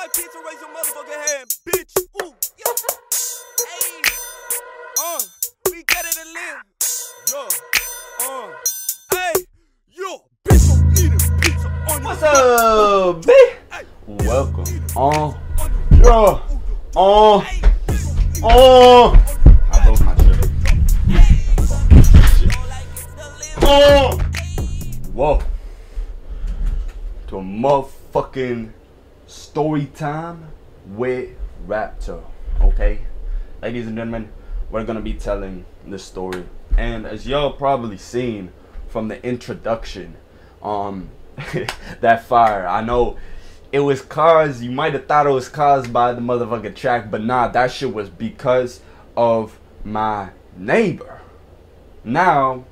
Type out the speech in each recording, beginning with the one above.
my pizza, raise your motherfucking hand, bitch. Ooh, yeah. Hey, we get it and live. Yo, hey, yo, bitch, I'm eating pizza on your. What's up, bitch? Hey, Welcome. I broke my chip. Whoa. To a motherfucking story time with Raptor. Okay? Ladies and gentlemen, we're gonna be telling this story. And as y'all probably seen from the introduction, that fire, I know it was caused, you might have thought it was caused by the motherfucking track, but nah, that shit was because of my neighbor. Now,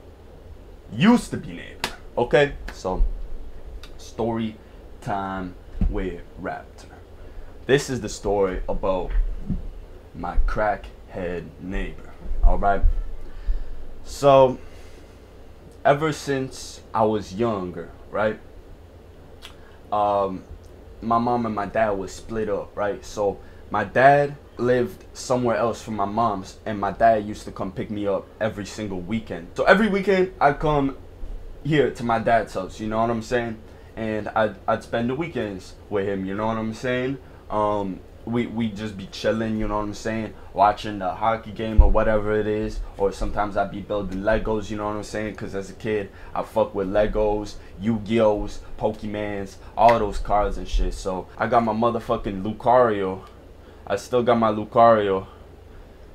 used to be neighbor. Okay? So, story time with Raptor. This is the story about my crackhead neighbor. Alright? So, ever since I was younger, right? My mom and my dad was split up, right? So my dad lived somewhere else from my mom's, and my dad used to come pick me up every single weekend. So every weekend I'd come here to my dad's house, you know what I'm saying? And I'd spend the weekends with him, you know what I'm saying? We just be chilling, you know what I'm saying, watching the hockey game or whatever it is, or sometimes I'd be building Legos, you know what I'm saying, because as a kid I fuck with Legos, Yu-Gi-Ohs, Pokemans, all those cards and shit. So I got my motherfucking Lucario. I still got my Lucario.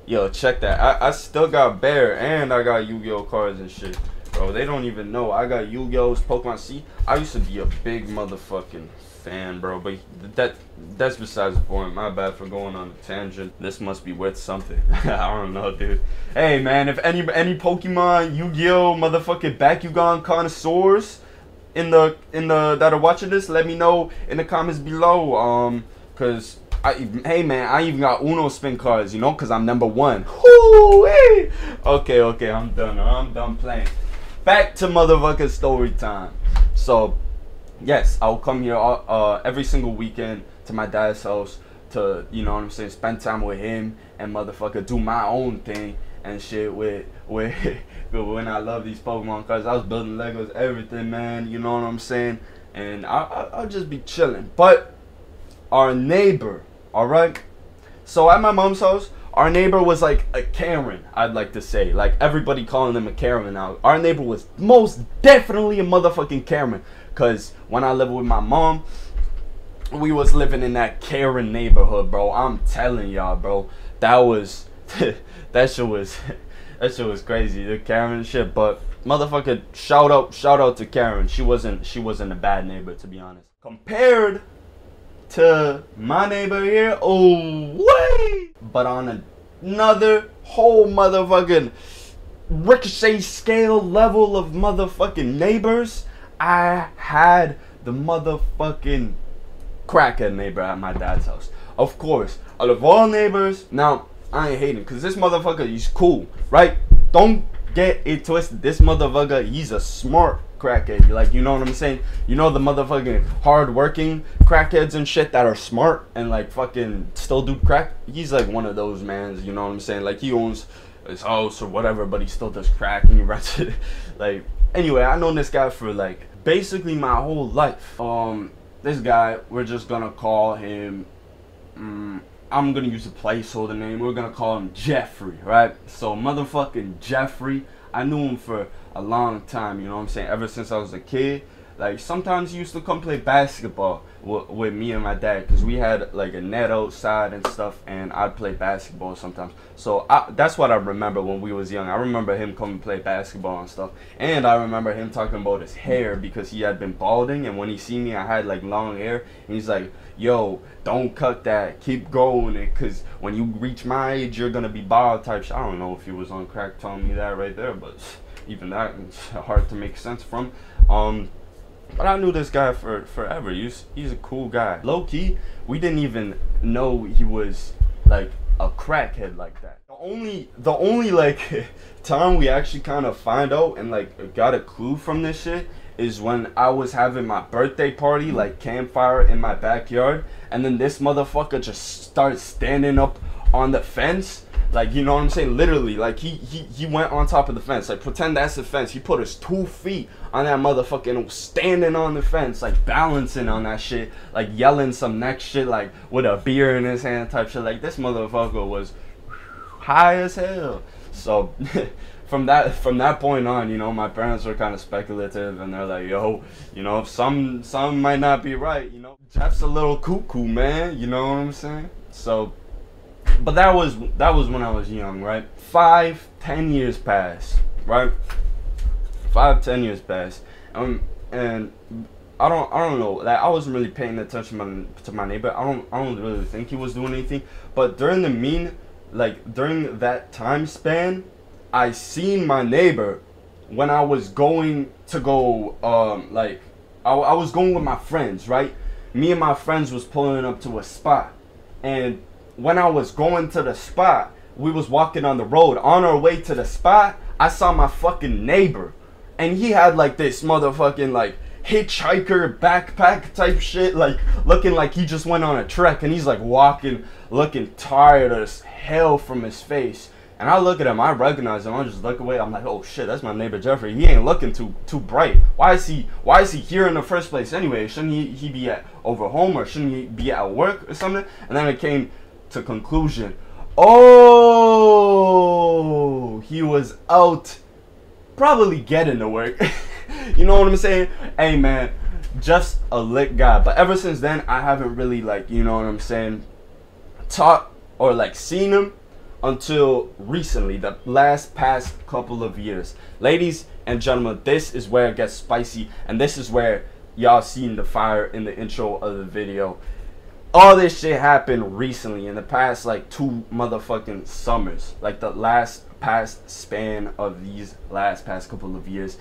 Yo, check that. I still got Bear, and I got Yu-Gi-Oh cards and shit. Bro, they don't even know. I got Yu-Gi-Ohs, Pokemon. See, I used to be a big motherfucking fan, bro, but that's besides the point. My bad for going on a tangent. This must be worth something. I don't know, dude. Hey man, if any Pokemon, Yu-Gi-Oh, motherfucking Bakugan connoisseurs in the that are watching this, let me know in the comments below. Cause hey man, I even got Uno spin cards, you know, cause I'm number one. Woo-wee! Okay, I'm done playing. Back to motherfucking story time. So yes, I'll come here every single weekend to my dad's house to, you know what I'm saying, spend time with him and motherfucker do my own thing and shit with when I love these Pokemon cards. I was building Legos, everything, man, you know what I'm saying? And I'll just be chilling. But our neighbor, alright? So at my mom's house, our neighbor was like a Karen, I'd like to say. Like everybody calling him a Karen now. Our neighbor was most definitely a motherfucking Karen. Cause when I lived with my mom, we was living in that Karen neighborhood, bro. I'm telling y'all, bro. That was that shit was crazy, the Karen shit. But motherfucker, shout out to Karen. She wasn't a bad neighbor, to be honest. Compared to my neighbor here, oh way. But on another whole motherfucking ricochet scale level of motherfucking neighbors, I had the motherfucking crackhead neighbor at my dad's house. Of course, out of all neighbors, now I ain't hating, cause this motherfucker, he's cool, right? Don't get it twisted. This motherfucker, he's a smart crackhead. Like, you know what I'm saying? You know the motherfucking hard-working crackheads and shit that are smart and like fucking still do crack. He's like one of those mans. You know what I'm saying? Like he owns his house or whatever, but he still does crack and he runs it. Like, anyway, I known this guy for like basically my whole life. This guy, we're just gonna call him, I'm gonna use a placeholder name. We're gonna call him Jeffrey, right? So motherfucking Jeffrey, I knew him for a long time, you know what I'm saying? Ever since I was a kid. Like sometimes he used to come play basketball with me and my dad, because we had like a net outside and stuff, and I'd play basketball sometimes. So that's what I remember when we was young. I remember him coming to play basketball and stuff, and I remember him talking about his hair because he had been balding, and when he seen me I had like long hair, and he's like, yo, don't cut that, keep growing it, because when you reach my age you're gonna be bald type shit. I don't know if he was on crack telling me that right there, but even that, it's hard to make sense from. But I knew this guy for forever. He's a cool guy. Low key, we didn't even know he was like a crackhead like that. The only like time we actually kind of find out and like got a clue from this shit is when I was having my birthday party, like campfire in my backyard, and then this motherfucker just started standing up on the fence. Like, you know what I'm saying? Literally, like, he went on top of the fence. Like, pretend that's the fence. He put his 2 feet on that motherfucker and was standing on the fence, like, balancing on that shit, like, yelling some next shit, like, with a beer in his hand type shit. Like, this motherfucker was high as hell. So, from that point on, you know, my parents were kind of speculative, and they're like, yo, you know, some might not be right, you know. Jeff's a little cuckoo, man, you know what I'm saying? So, but that was when I was young, right? 5-10 years passed, right? 5-10 years passed, and I don't know. Like, I wasn't really paying attention to my neighbor. I don't really think he was doing anything. But during that time span, I seen my neighbor when I was going to go. I was going with my friends, right? Me and my friends was pulling up to a spot, and when I was going to the spot, we was walking on the road. On our way to the spot, I saw my fucking neighbor. And he had like this motherfucking like hitchhiker backpack type shit. Like looking like he just went on a trek. And he's like walking, looking tired as hell from his face. And I look at him, I recognize him, I just look away. I'm like, oh shit, that's my neighbor Jeffrey. He ain't looking too bright. Why is he here in the first place anyway? Shouldn't he be over home, or shouldn't he be at work or something? And then it came to conclusion, oh, he was out probably getting to work. You know what I'm saying? Hey man, just a lit guy. But ever since then, I haven't really, like, you know what I'm saying, taught or like seen him until recently, the past couple of years. Ladies and gentlemen, this is where it gets spicy, and this is where y'all seen the fire in the intro of the video. All this shit happened recently, in the past like 2 motherfucking summers, like the past span of these past couple of years.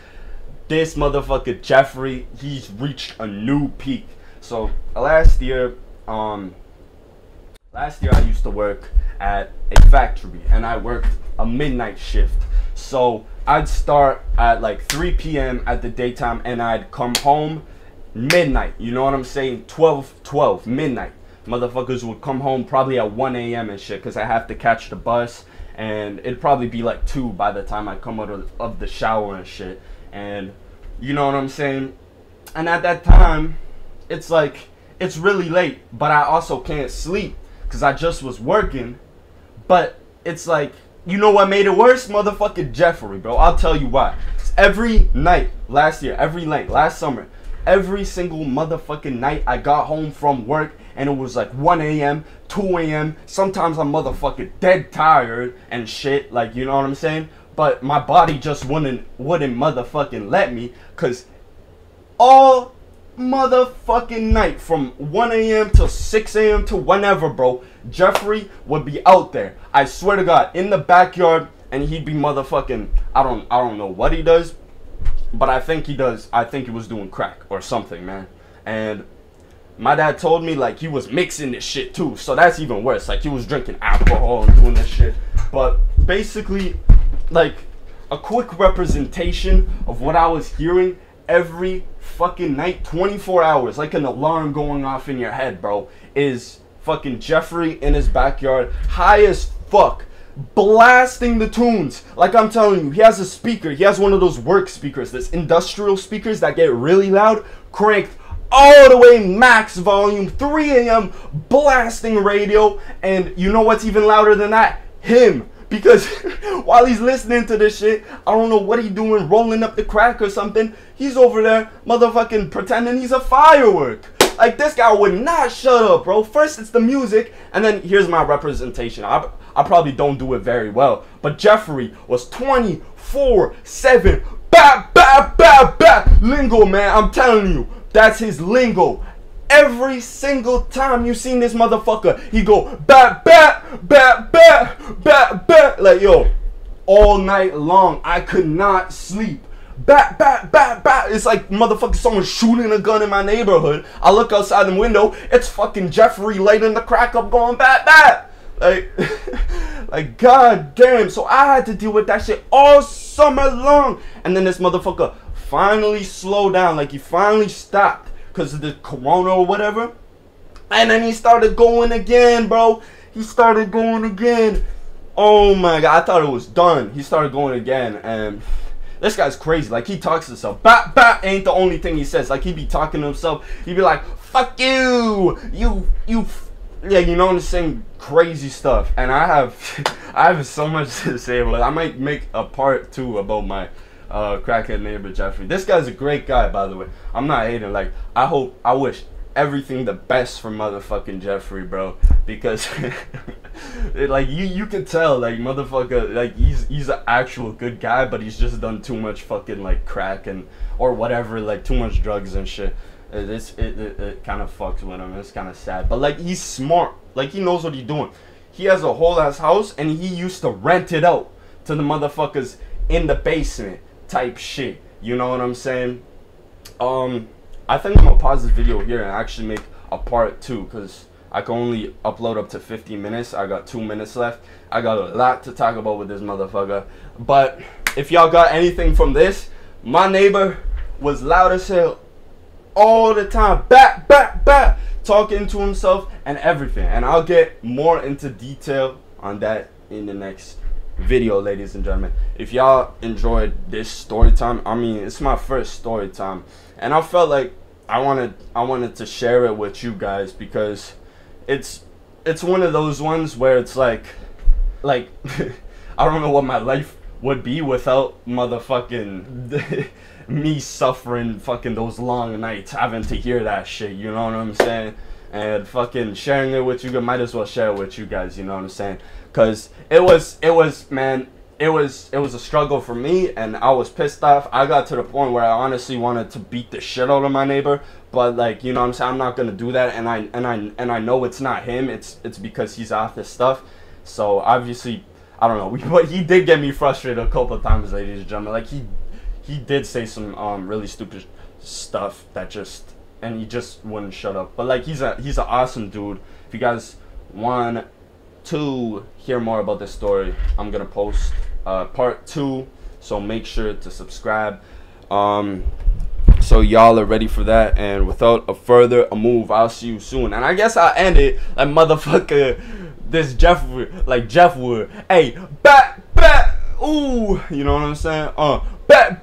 This motherfucker Jeffrey, he's reached a new peak. So last year I used to work at a factory, and I worked a midnight shift. So I'd start at like 3 p.m. at the daytime, and I'd come home midnight. You know what I'm saying? 12 midnight. Motherfuckers would come home probably at 1 a.m. and shit, because I have to catch the bus, and it'd probably be like 2 by the time I come out of the shower and shit. And you know what I'm saying? And at that time, it's like, it's really late, but I also can't sleep because I just was working. But it's like, you know what made it worse? Motherfucking Jeffrey, bro. I'll tell you why. Every night last summer, every single motherfucking night I got home from work, and it was like 1 a.m., 2 a.m. Sometimes I'm motherfucking dead tired and shit, like, you know what I'm saying? But my body just wouldn't motherfucking let me, because all motherfucking night from 1 a.m. to 6 a.m. to whenever, bro, Jeffrey would be out there. I swear to God, in the backyard, and he'd be motherfucking, I don't know what he does, but I think he was doing crack or something, man. And my dad told me, like, he was mixing this shit too, so that's even worse. Like, he was drinking alcohol and doing this shit. But basically, like, a quick representation of what I was hearing every fucking night, 24 hours, like an alarm going off in your head, bro, is fucking Jeffrey in his backyard, high as fuck, blasting the tunes. Like I'm telling you, he has a speaker. He has one of those work speakers, this industrial speakers that get really loud, cranked all the way max volume, 3 a.m. blasting radio. And you know what's even louder than that? Him. Because while he's listening to this shit, I don't know what he's doing, rolling up the crack or something, he's over there motherfucking pretending he's a firework. Like, this guy would not shut up, bro. First it's the music, and then here's my representation. I probably don't do it very well, but Jeffrey was 24/7 bap bap bap bap lingo, man. I'm telling you, that's his lingo. Every single time you seen this motherfucker, he go bat bat bat bat bat bat, like, yo, all night long. I could not sleep. Bat bat bat bat. It's like motherfucker someone shooting a gun in my neighborhood. I look outside the window, it's fucking Jeffrey lighting the crack up going bat bat. Like, like, god damn. So I had to deal with that shit all summer long. And then this motherfucker finally slowed down, like he finally stopped because of the corona or whatever. And then he started going again, bro. He started going again. Oh my god, I thought it was done. He started going again, and this guy's crazy. Like, he talks to himself. Bap, bap ain't the only thing he says. Like, he be talking to himself. He be like, fuck you. Yeah, you know what I'm saying? Crazy stuff. And I have so much to say. Like, I might make a part 2 about my crackhead neighbor, Jeffrey. This guy's a great guy, by the way. I'm not hating. Like, I wish everything the best for motherfucking Jeffrey, bro. Because, like, you can tell, like, motherfucker, like, he's an actual good guy, but he's just done too much fucking, like, crack and, or whatever, like, too much drugs and shit. It kind of fucks with him. It's kind of sad. But, like, he's smart. Like, he knows what he's doing. He has a whole ass house, and he used to rent it out to the motherfuckers in the basement type shit. You know what I'm saying? I think I'm gonna pause this video here and actually make a part 2, because I can only upload up to 50 minutes. I got 2 minutes left. I got a lot to talk about with this motherfucker. But if y'all got anything from this, my neighbor was loud as hell all the time, back, talking to himself and everything. And I'll get more into detail on that in the next video, ladies and gentlemen. If y'all enjoyed this story time, I mean, it's my first story time, and I felt like I wanted to share it with you guys, because it's one of those ones where it's like I don't know what my life would be without motherfucking me suffering fucking those long nights, having to hear that shit, you know what I'm saying? And fucking sharing it with you guys, might as well share it with you guys, you know what I'm saying? Because it was a struggle for me, and I was pissed off. I got to the point where I honestly wanted to beat the shit out of my neighbor, but, like, you know what I'm saying, I'm not gonna do that. And I know it's not him, it's because he's off this stuff. So obviously, I don't know, but he did get me frustrated a couple of times, ladies and gentlemen. Like, he did say some really stupid stuff that and he just wouldn't shut up. But, like, he's an awesome dude. If you guys want to hear more about this story, I'm gonna post part 2, so make sure to subscribe, so y'all are ready for that. And without a further move, I'll see you soon. And I guess I'll end it like motherfucker this Jeff would. Hey, back, ooh, you know what I'm saying? Back.